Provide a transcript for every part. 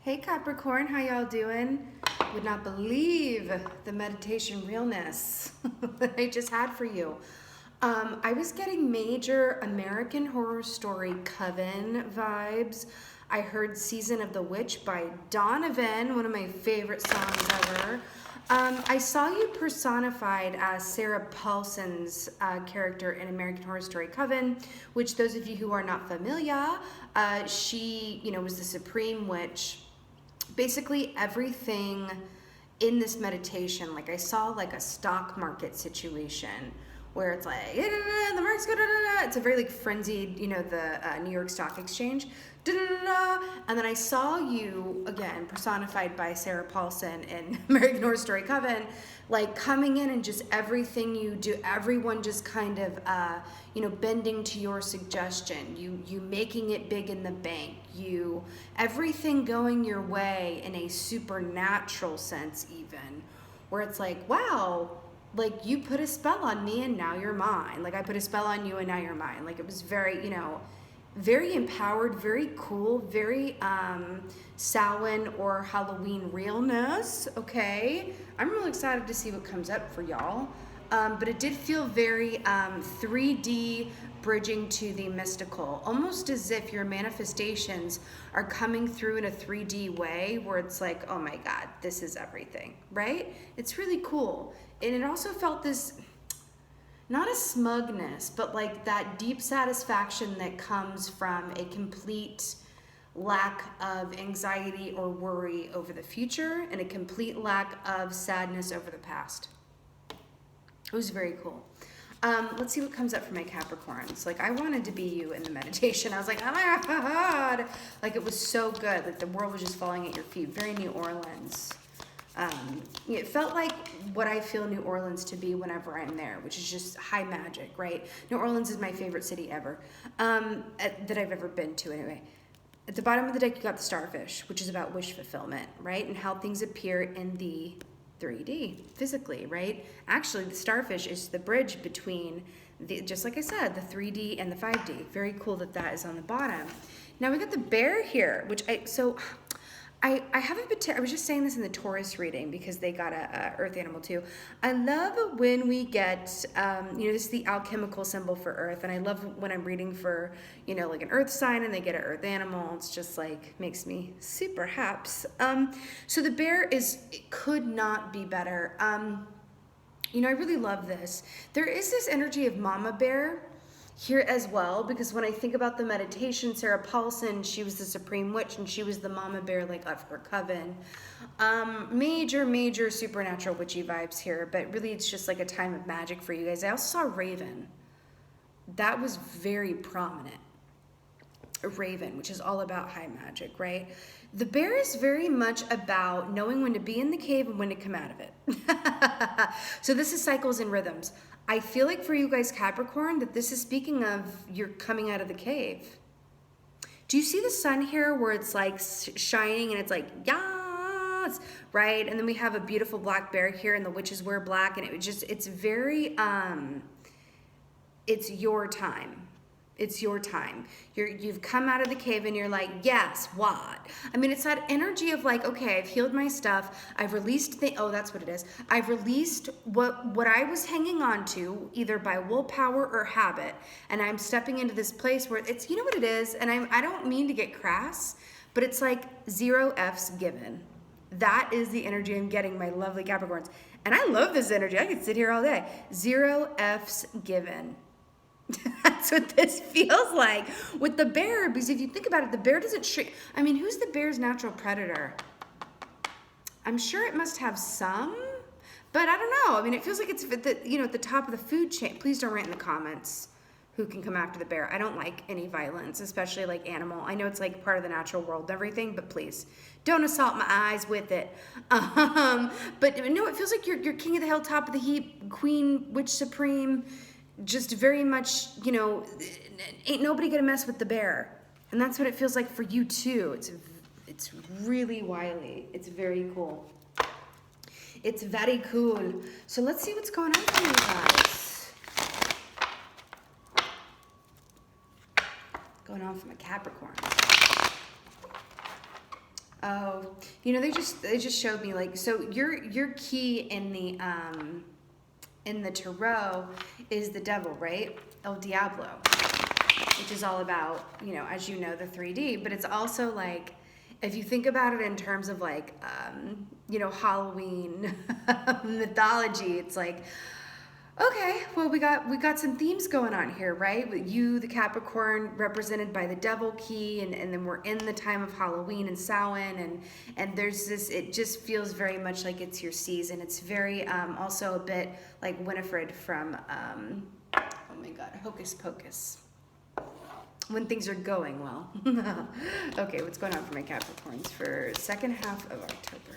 Hey Capricorn, how y'all doing? Would not believe the meditation realness that I just had for you. I was getting major American Horror Story Coven vibes. I heard Season of the Witch by Donovan, one of my favorite songs ever. I saw you personified as Sarah Paulson's character in American Horror Story Coven, which those of you who are not familiar, she, was the supreme witch. Basically everything in this meditation, like I saw like a stock market situation where it's like, the market's go, it's a very like frenzied, the New York Stock Exchange, and then I saw you, again, personified by Sarah Paulson in American Horror Story Coven, like coming in and just everything you do, everyone just kind of, bending to your suggestion, you making it big in the bank, everything going your way in a supernatural sense even, where it's like, wow, like you put a spell on me and now you're mine. Like I put a spell on you and now you're mine. Like it was very, very empowered, very cool, very Samhain or Halloween realness, okay? I'm really excited to see what comes up for y'all. But it did feel very 3D bridging to the mystical, almost as if your manifestations are coming through in a 3D way where it's like, oh my God, this is everything, right? It's really cool. And it also felt this, not a smugness, but like that deep satisfaction that comes from a complete lack of anxiety or worry over the future and a complete lack of sadness over the past. It was very cool. Let's see what comes up for my Capricorns. Like I wanted to be you in the meditation. I was like, oh my God. Like it was so good. Like the world was just falling at your feet. Very New Orleans. It felt like what I feel New Orleans to be whenever I'm there, which is just high magic, right? New Orleans is my favorite city ever, that I've ever been to anyway. At the bottom of the deck, you got the starfish, which is about wish fulfillment, right? And how things appear in the 3D physically, right? Actually, the starfish is the bridge between just like I said, the 3D and the 5D. Very cool that is on the bottom. Now we got the bear here, which I haven't been, I was just saying this in the Taurus reading because they got a earth animal too. I love when we get, this is the alchemical symbol for earth. And I love when I'm reading for, like an earth sign and they get an earth animal. It's just like, makes me super haps. So the bear it could not be better. I really love this. There is this energy of mama bear here as well, because when I think about the meditation, Sarah Paulson, she was the supreme witch and she was the mama bear like of her coven. Major supernatural witchy vibes here, but really it's just like a time of magic for you guys. I also saw Raven. That was very prominent. A Raven, which is all about high magic, right? The bear is very much about knowing when to be in the cave and when to come out of it. So this is cycles and rhythms. I feel like for you guys, Capricorn, that this is speaking of you're coming out of the cave. Do you see the sun here where it's like shining and it's like, yes, right? And then we have a beautiful black bear here and the witches wear black and it's very, it's your time. It's your time. You've come out of the cave and you're like, yes, what? I mean, it's that energy of like, okay, I've healed my stuff. I've released that's what it is. I've released what I was hanging on to, either by willpower or habit. And I'm stepping into this place where it's, you know what it is? And I don't mean to get crass, but it's like 0 F's given. That is the energy I'm getting, my lovely Capricorns. And I love this energy. I could sit here all day. 0 F's given. That's what this feels like with the bear, because if you think about it, the bear doesn't shrink. I mean, who's the bear's natural predator? I'm sure it must have some, but I don't know. I mean, it feels like it's at the top of the food chain. Please don't write in the comments who can come after the bear. I don't like any violence, especially like animal. I know it's like part of the natural world and everything, but please don't assault my eyes with it. But no, it feels like you're king of the hill, top of the heap, queen, witch supreme. Just very much, ain't nobody gonna mess with the bear. And that's what it feels like for you too. It's really wily. It's very cool. It's very cool. So let's see what's going on for you guys. Going on for my Capricorn. Oh, they just showed me, like, so your key in the tarot is the devil, right? El Diablo, which is all about, as you know, the 3D, but it's also like, if you think about it in terms of like, Halloween mythology, it's like, okay, well, we got some themes going on here, right? With you, the Capricorn, represented by the devil key, and then we're in the time of Halloween and Samhain, and there's this, it just feels very much like it's your season. It's very, also a bit like Winifred from, oh my God, Hocus Pocus. When things are going well. Okay, what's going on for my Capricorns for second half of October?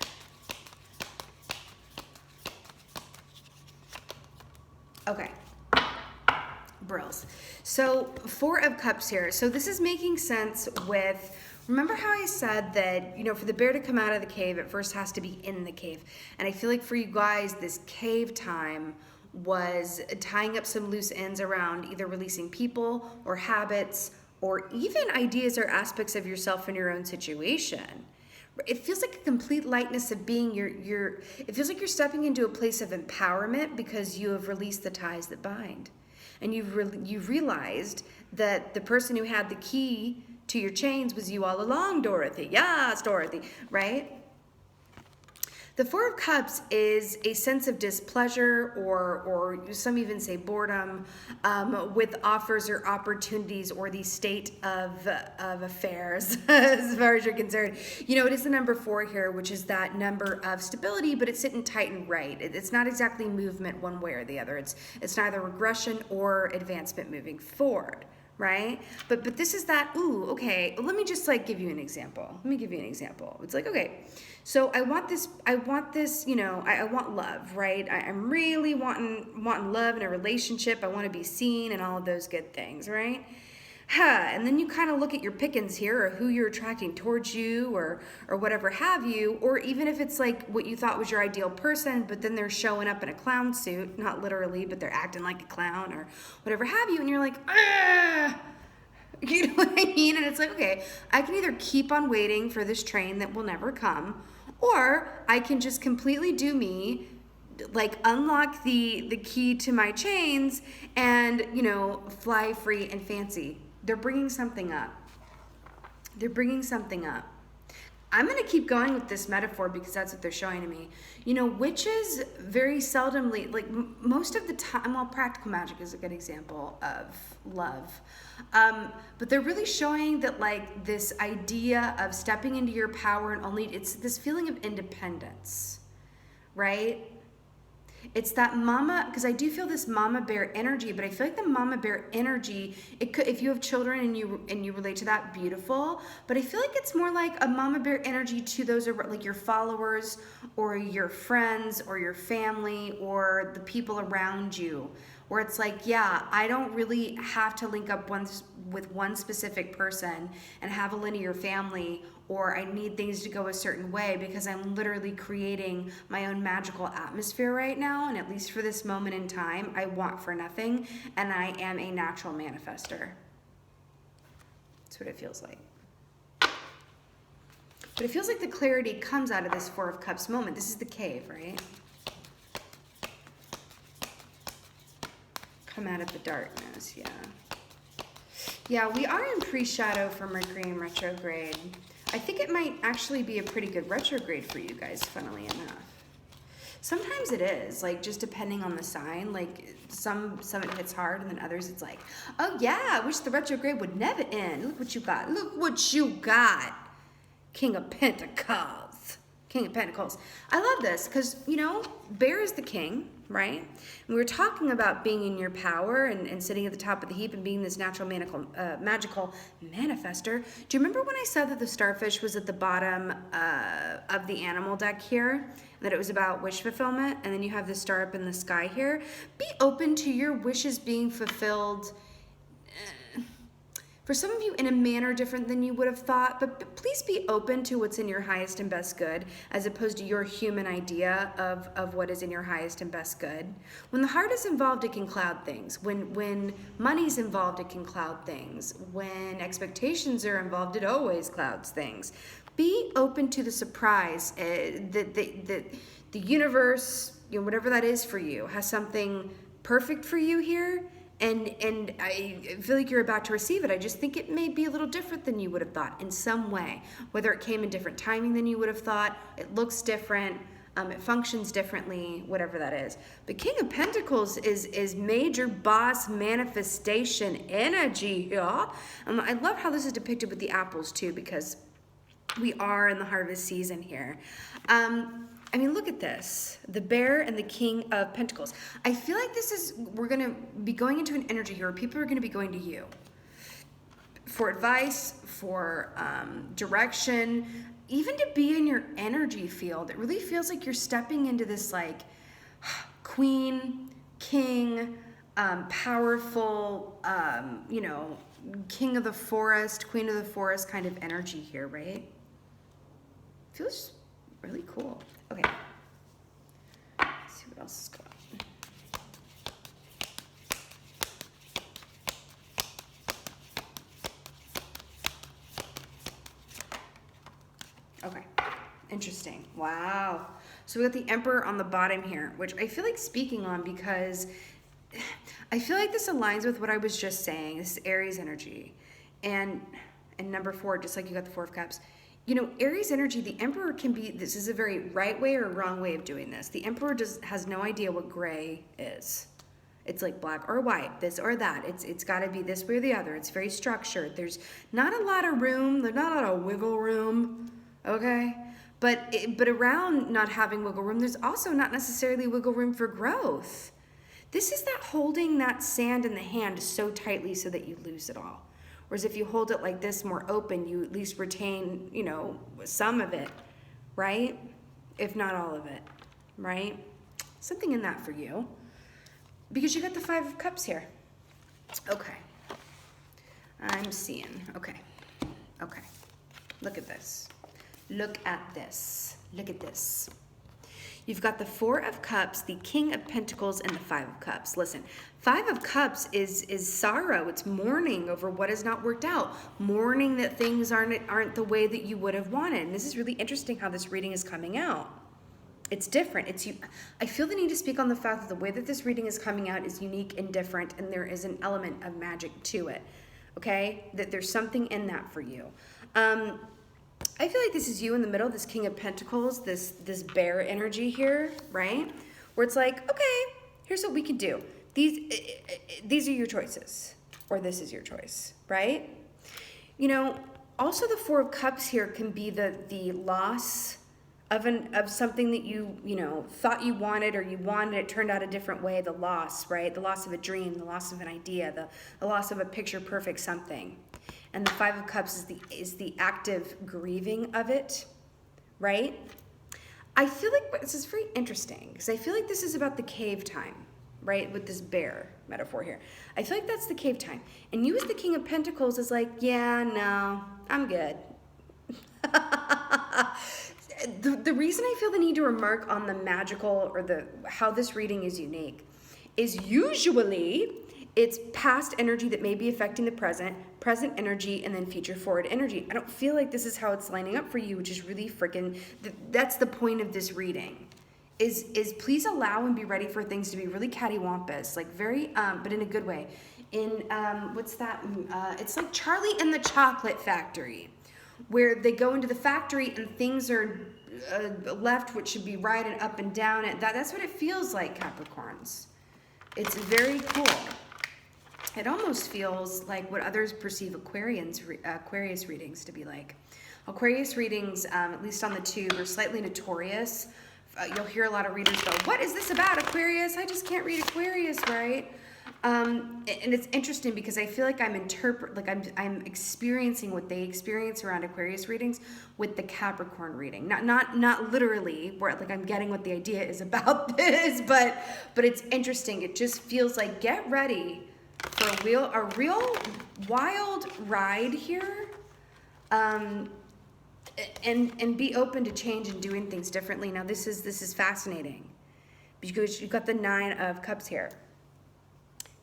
Okay, brills. So 4 of Cups here. So this is making sense with, remember how I said that, for the bear to come out of the cave, it first has to be in the cave. And I feel like for you guys, this cave time was tying up some loose ends around either releasing people or habits or even ideas or aspects of yourself in your own situation. It feels like a complete lightness of being. It feels like you're stepping into a place of empowerment because you have released the ties that bind, and you've realized that the person who had the key to your chains was you all along, Dorothy. Yes, Dorothy, right? The 4 of Cups is a sense of displeasure, or some even say boredom, with offers or opportunities, or the state of affairs, as far as you're concerned. It is the number 4 here, which is that number of stability, but it's sitting tight and right. It's not exactly movement one way or the other. It's neither regression or advancement moving forward. Right? But this is that, ooh, okay, let me just like give you an example. It's like, okay, so I want this, I want love, right? I'm really wanting love in a relationship. I want to be seen and all of those good things, right? And then you kind of look at your pickings here, or who you're attracting towards you, or whatever have you, or even if it's like what you thought was your ideal person, but then they're showing up in a clown suit, not literally, but they're acting like a clown or whatever have you, and you're like, ah, you know what I mean? And it's like, okay, I can either keep on waiting for this train that will never come, or I can just completely do me, like unlock the key to my chains and, fly free and fancy. They're bringing something up. I'm going to keep going with this metaphor because that's what they're showing to me. Witches very seldomly, like most of the time, well, practical magic is a good example of love. But they're really showing that like this idea of stepping into your power, and only, it's this feeling of independence, right? It's that mama, because I do feel this mama bear energy, but I feel like the mama bear energy, it could, if you have children and you relate to that, beautiful. But I feel like it's more like a mama bear energy to those like your followers or your friends or your family or the people around you, where it's like, yeah, I don't really have to link up with one specific person and have a linear family, or I need things to go a certain way, because I'm literally creating my own magical atmosphere right now, and at least for this moment in time, I want for nothing, and I am a natural manifester. That's what it feels like. But it feels like the clarity comes out of this 4 of Cups moment. This is the cave, right? Come out of the darkness, yeah. Yeah, we are in pre-shadow for Mercury in retrograde. I think it might actually be a pretty good retrograde for you guys, funnily enough. Sometimes it is, like, just depending on the sign. Like, some it hits hard, and then others it's like, oh yeah, I wish the retrograde would never end. Look what you got. Look what you got. King of Pentacles. King of Pentacles. I love this because, Bear is the king, right? And we were talking about being in your power and sitting at the top of the heap and being this natural magical manifester. Do you remember when I said that the starfish was at the bottom of the animal deck here? And that it was about wish fulfillment? And then you have the star up in the sky here. Be open to your wishes being fulfilled. For some of you, in a manner different than you would have thought, but please be open to what's in your highest and best good, as opposed to your human idea of what is in your highest and best good. When the heart is involved, it can cloud things. When money's involved, it can cloud things. When expectations are involved, it always clouds things. Be open to the surprise. The universe, you know, whatever that is for you, has something perfect for you here. And I feel like you're about to receive it. I just think it may be a little different than you would have thought in some way. Whether it came in different timing than you would have thought, it looks different, it functions differently, whatever that is. But King of Pentacles is major boss manifestation energy here. I love how this is depicted with the apples too, because we are in the harvest season here. I mean, look at this. The bear and the King of Pentacles. I feel like we're going to be going into an energy here where people are going to be going to you for advice, for direction, even to be in your energy field. It really feels like you're stepping into this like queen, king, powerful, you know, king of the forest, queen of the forest kind of energy here, right? Feels really cool. Okay. Let's see what else is going on. Okay. Interesting. Wow. So we got the Emperor on the bottom here, which I feel like speaking on because I feel like this aligns with what I was just saying. This is Aries energy. And number 4, just like you got the 4 of Cups. You know, Aries energy, the Emperor can be, this is a very right way or wrong way of doing this. The Emperor has no idea what gray is. It's like black or white, this or that. It's got to be this way or the other. It's very structured. There's not a lot of room. There's not a lot of wiggle room, okay? But around not having wiggle room, there's also not necessarily wiggle room for growth. This is that holding that sand in the hand so tightly so that you lose it all. Whereas if you hold it like this, more open, you at least retain, you know, some of it, right? If not all of it, right? Something in that for you. Because you got the 5 of Cups here. Okay. I'm seeing. Okay. Okay. Look at this. Look at this. Look at this. You've got the 4 of Cups, the King of Pentacles, and the 5 of Cups. Listen, 5 of Cups is sorrow. It's mourning over what has not worked out. Mourning that things aren't the way that you would have wanted. And this is really interesting how this reading is coming out. It's different. I feel the need to speak on the fact that the way that this reading is coming out is unique and different, and there is an element of magic to it. Okay? That there's something in that for you. I feel like this is you in the middle, this King of Pentacles, this bear energy here, right? Where it's like, okay, here's what we could do. These are your choices, or this is your choice, right? You know, also the 4 of Cups here can be the loss of something that you know, thought you wanted, or you wanted, it turned out a different way, the loss, right? The loss of a dream, the loss of an idea, the loss of a picture perfect something. And the 5 of Cups is the active grieving of it, right? I feel like this is very interesting because I feel like this is about the cave time, right? With this bear metaphor here. I feel like that's the cave time. And you as the King of Pentacles is like, yeah, no, I'm good. The reason I feel the need to remark on the magical or how this reading is unique is usually it's past energy that may be affecting the present energy, and then future forward energy. I don't feel like this is how it's lining up for you, which is really freaking, that's the point of this reading, is please allow and be ready for things to be really cattywampus, like very, but in a good way. In, what's that? It's like Charlie and the Chocolate Factory, where they go into the factory and things are left, which should be right and up and down. And that's what it feels like, Capricorns. It's very cool. It almost feels like what others perceive Aquarius readings to be like. Aquarius readings, at least on the tube, are slightly notorious. You'll hear a lot of readers go, what is this about, Aquarius? I just can't read Aquarius, right? And it's interesting because I feel like I'm experiencing what they experience around Aquarius readings with the Capricorn reading. Not literally, where like I'm getting what the idea is about this, but it's interesting. It just feels like get ready for a real wild ride here, and be open to change and doing things differently. Now this is fascinating because you've got the 9 of Cups here.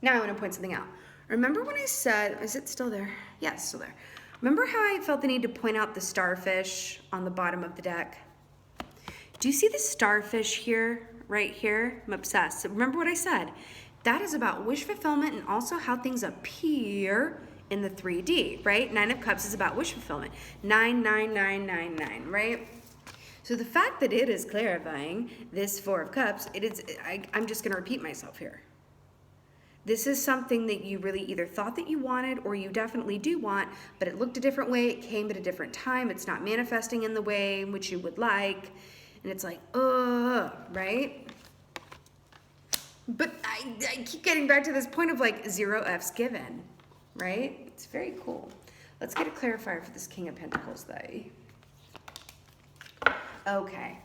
Now I want to point something out. Remember when I said, is it still there? Yeah, it's still there. Remember how I felt the need to point out the starfish on the bottom of the deck? Do you see the starfish here, right here? I'm obsessed. So remember what I said? That is about wish fulfillment and also how things appear in the 3D, right? 9 of Cups is about wish fulfillment. 99999, right? So the fact that it is clarifying this 4 of Cups, I'm just going to repeat myself here. This is something that you really either thought that you wanted or you definitely do want, but it looked a different way, it came at a different time, it's not manifesting in the way in which you would like, and it's like, right? But I keep getting back to this point of like 0 F's given, right? It's very cool. Let's get a clarifier for this King of Pentacles, though. Okay.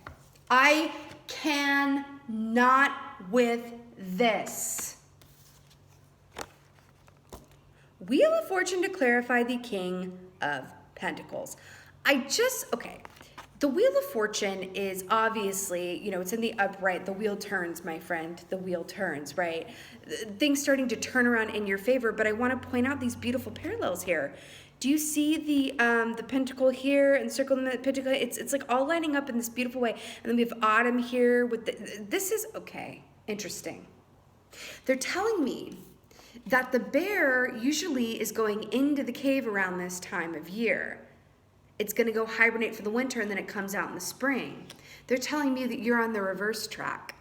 I cannot with this. Wheel of Fortune to clarify the King of Pentacles. Okay. The Wheel of Fortune is obviously, you know, it's in the upright. The wheel turns, my friend. The wheel turns, right? Things starting to turn around in your favor, but I want to point out these beautiful parallels here. Do you see the pentacle here and circle in the pentacle? It's like all lining up in this beautiful way. And then we have autumn here with this is, okay, interesting. They're telling me that the bear usually is going into the cave around this time of year. It's going to go hibernate for the winter and then it comes out in the spring. They're telling me that you're on the reverse track.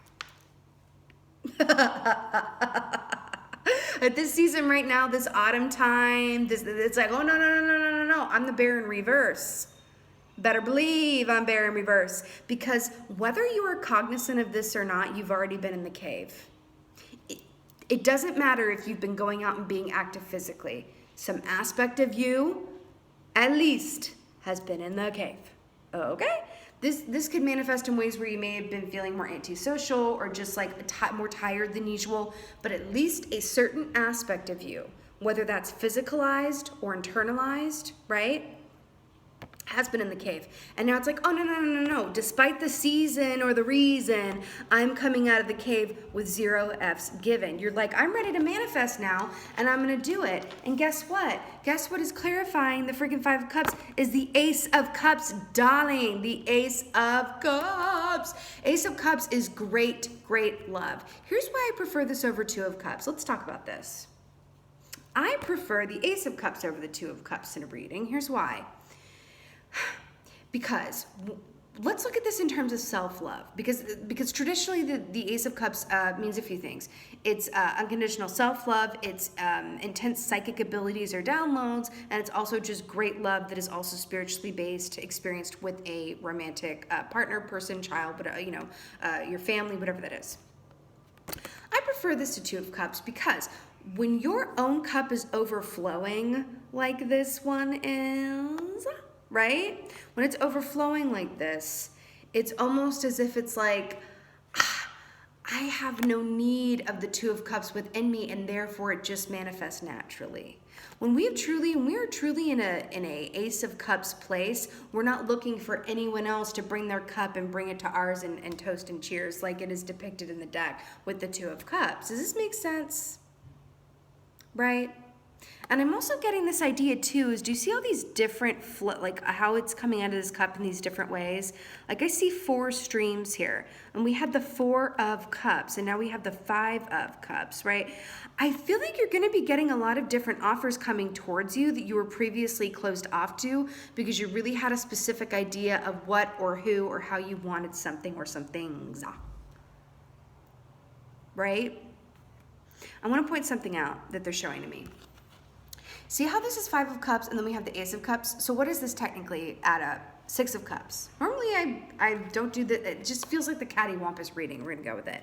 At this season right now, this autumn time, it's like, oh, no. I'm the bear in reverse. Better believe I'm bear in reverse. Because whether you are cognizant of this or not, you've already been in the cave. It doesn't matter if you've been going out and being active physically. Some aspect of you, at least, has been in the cave. Okay? This could manifest in ways where you may have been feeling more antisocial or just like more tired than usual, but at least a certain aspect of you, whether that's physicalized or internalized, right, has been in the cave. And now it's like, oh, no. Despite the season or the reason, I'm coming out of the cave with 0 F's given. You're like, I'm ready to manifest now, and I'm going to do it. And guess what? Guess what is clarifying the freaking 5 of Cups is the Ace of Cups, darling. The Ace of Cups. Ace of Cups is great, great love. Here's why I prefer this over 2 of Cups. Let's talk about this. I prefer the Ace of Cups over the 2 of Cups in a reading. Here's why. Because let's look at this in terms of self-love, because traditionally the Ace of Cups means a few things. It's unconditional self-love, it's intense psychic abilities or downloads, and it's also just great love that is also spiritually based, experienced with a romantic partner, person, child, but your family, whatever that is. I prefer this to 2 of Cups because when your own cup is overflowing like this one is, right? When it's overflowing like this, it's almost as if it's like, I have no need of the 2 of Cups within me, and therefore it just manifests naturally. When we are truly in a Ace of Cups place, we're not looking for anyone else to bring their cup and bring it to ours and toast and cheers like it is depicted in the deck with the 2 of Cups. Does this make sense? Right? And I'm also getting this idea too, is do you see all these different, like how it's coming out of this cup in these different ways? Like I see 4 streams here, and we had the 4 of Cups, and now we have the 5 of Cups, right? I feel like you're going to be getting a lot of different offers coming towards you that you were previously closed off to because you really had a specific idea of what or who or how you wanted something or some things, right? I want to point something out that they're showing to me. See how this is 5 of Cups and then we have the Ace of Cups? So what does this technically add up? 6 of Cups. Normally I don't do that. It just feels like the cattywampus reading. We're going to go with it.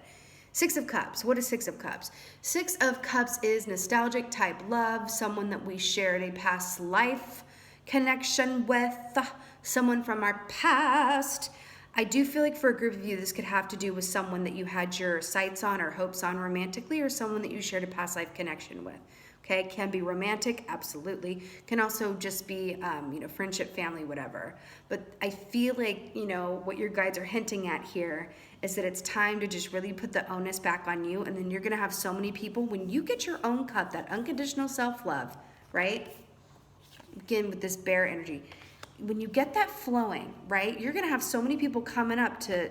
6 of Cups. What is 6 of Cups? 6 of Cups is nostalgic type love, someone that we shared a past life connection with, someone from our past. I do feel like for a group of you, this could have to do with someone that you had your sights on or hopes on romantically, or someone that you shared a past life connection with. Okay, can be romantic, absolutely. Can also just be, friendship, family, whatever. But I feel like, what your guides are hinting at here is that it's time to just really put the onus back on you, and then you're going to have so many people, when you get your own cup, that unconditional self-love, right? again with this bear energy, when you get that flowing, right, you're gonna have so many people coming up to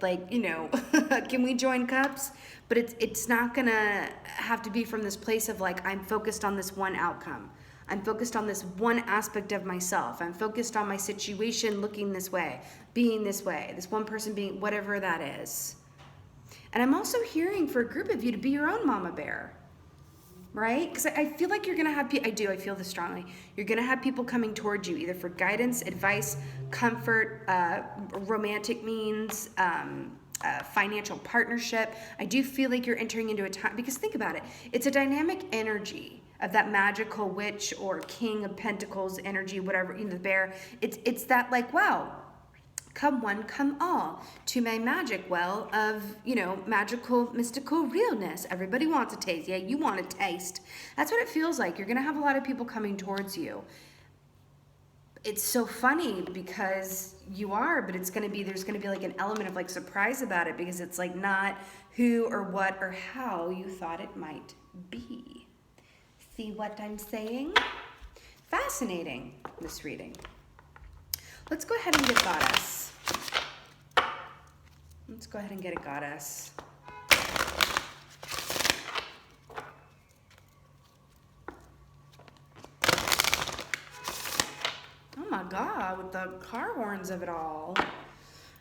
like, you know, can we join cups? But it's not gonna have to be from this place of like, I'm focused on this one outcome. I'm focused on this one aspect of myself. I'm focused on my situation looking this way, being this way, this one person being whatever that is. And I'm also hearing for a group of you to be your own mama bear, right? Because I feel like you're going to have, I feel this strongly. You're going to have people coming towards you either for guidance, advice, comfort, romantic means, financial partnership. I do feel like you're entering into a time, because think about it. It's a dynamic energy of that magical witch or king of pentacles energy, whatever, you know, the bear. It's that like, wow, come one, come all to my magic well of, you know, magical, mystical realness. Everybody wants a taste. Yeah, you want a taste. That's what it feels like. You're going to have a lot of people coming towards you. It's so funny because you are, but it's going to be, there's going to be like an element of like surprise about it, because it's like not who or what or how you thought it might be. See what I'm saying? Fascinating, this reading. Let's go ahead and get Goddess. Let's go ahead and get a Goddess. Oh my God, with the car horns of it all.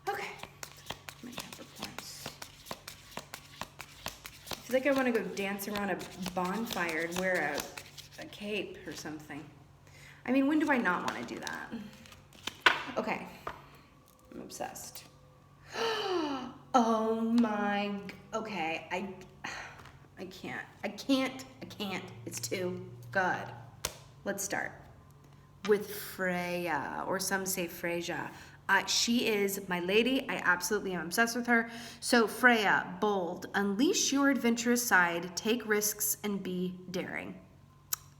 Okay. My Capricorns. I feel like I want to go dance around a bonfire and wear a cape or something. I mean, when do I not want to do that? Okay. I'm obsessed. Oh my, okay. I can't. It's too good. Let's start with Freya, or some say Freyja. She is my lady. I absolutely am obsessed with her. So Freya, bold, unleash your adventurous side, take risks, and be daring.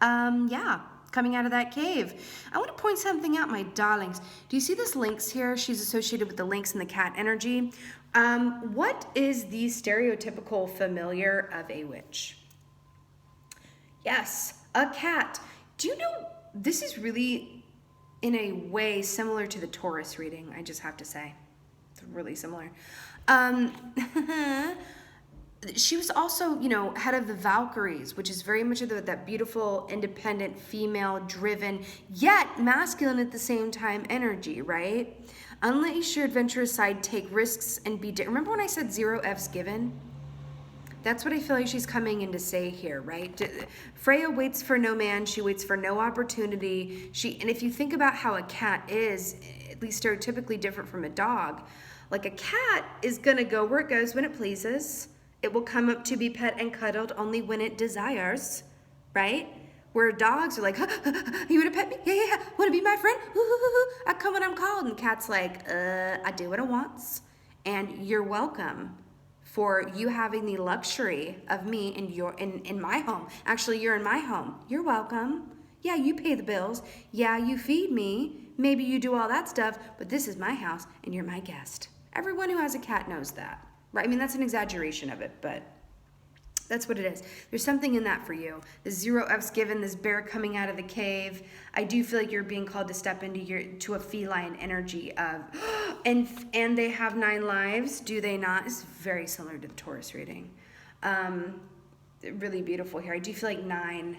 Yeah, coming out of that cave. I want to point something out, my darlings. Do you see this lynx here? She's associated with the lynx and the cat energy. What is the stereotypical familiar of a witch? Yes, a cat. Do you know, this is really, in a way, similar to the Taurus reading, I just have to say. It's really similar. She was also, you know, head of the Valkyries, which is very much of that beautiful, independent, female-driven, yet masculine at the same time energy, right? Unleash your adventurous side, take risks, and be daring. Remember when I said 0 F's given? That's what I feel like she's coming in to say here, right? Freya waits for no man. She waits for no opportunity. And if you think about how a cat is, at least stereotypically different from a dog, like a cat is going to go where it goes when it pleases. It will come up to be pet and cuddled only when it desires, right? Where dogs are like, you want to pet me? Yeah. Want to be my friend? I come when I'm called. And cat's like, I do what I want. And you're welcome for you having the luxury of me in my home. Actually, you're in my home. You're welcome. Yeah, you pay the bills. Yeah, you feed me. Maybe you do all that stuff, but this is my house and you're my guest. Everyone who has a cat knows that, right? I mean, that's an exaggeration of it, but that's what it is. There's something in that for you. The 0 F's given, this bear coming out of the cave. I do feel like you're being called to step into a feline energy of, and they have 9 lives, do they not? It's very similar to the Taurus reading. Really beautiful here. I do feel like 9,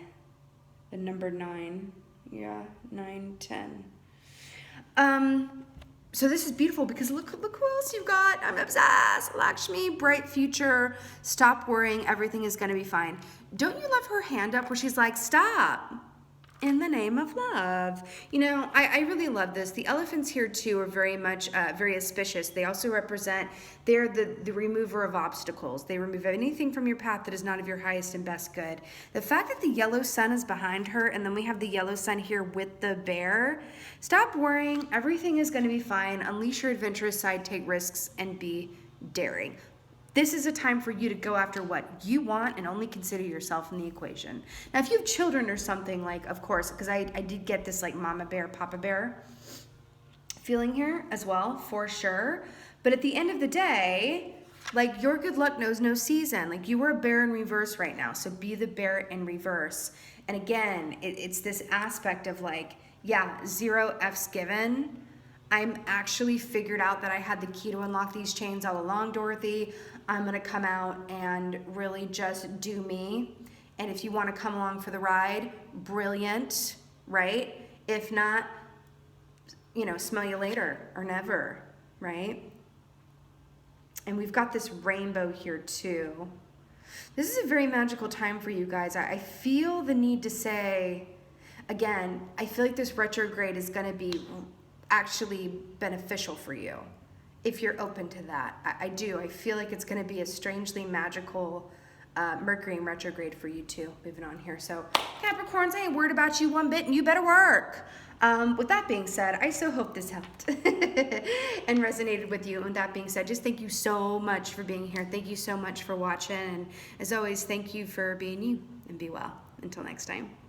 the number 9. Yeah, 9, 10. So this is beautiful because look who else you've got. I'm obsessed. Lakshmi, bright future. Stop worrying. Everything is going to be fine. Don't you love her hand up where she's like, stop. In the name of love. You know, I really love this. The elephants here too are very much, very auspicious. They also represent, they're the remover of obstacles. They remove anything from your path that is not of your highest and best good. The fact that the yellow sun is behind her and then we have the yellow sun here with the bear, stop worrying. Everything is going to be fine. Unleash your adventurous side, take risks, and be daring. This is a time for you to go after what you want and only consider yourself in the equation. Now, if you have children or something, like, of course, because I did get this like mama bear, papa bear feeling here as well, for sure. But at the end of the day, Like, your good luck knows no season. Like, you are a bear in reverse right now, so be the bear in reverse. And again, it's this aspect of like, yeah, 0 F's given. I'm actually figured out that I had the key to unlock these chains all along, Dorothy. I'm gonna come out and really just do me. And if you wanna come along for the ride, brilliant, right? If not, you know, smell you later or never, right? And we've got this rainbow here too. This is a very magical time for you guys. I feel the need to say, again, I feel like this retrograde is going to be actually beneficial for you if you're open to that. I do. I feel like it's going to be a strangely magical Mercury in retrograde for you too. Moving on here. So Capricorns, I ain't worried about you one bit, and you better work. With that being said, I so hope this helped and resonated with you. And with that being said, just thank you so much for being here. Thank you so much for watching. And as always, thank you for being you, and be well. Until next time.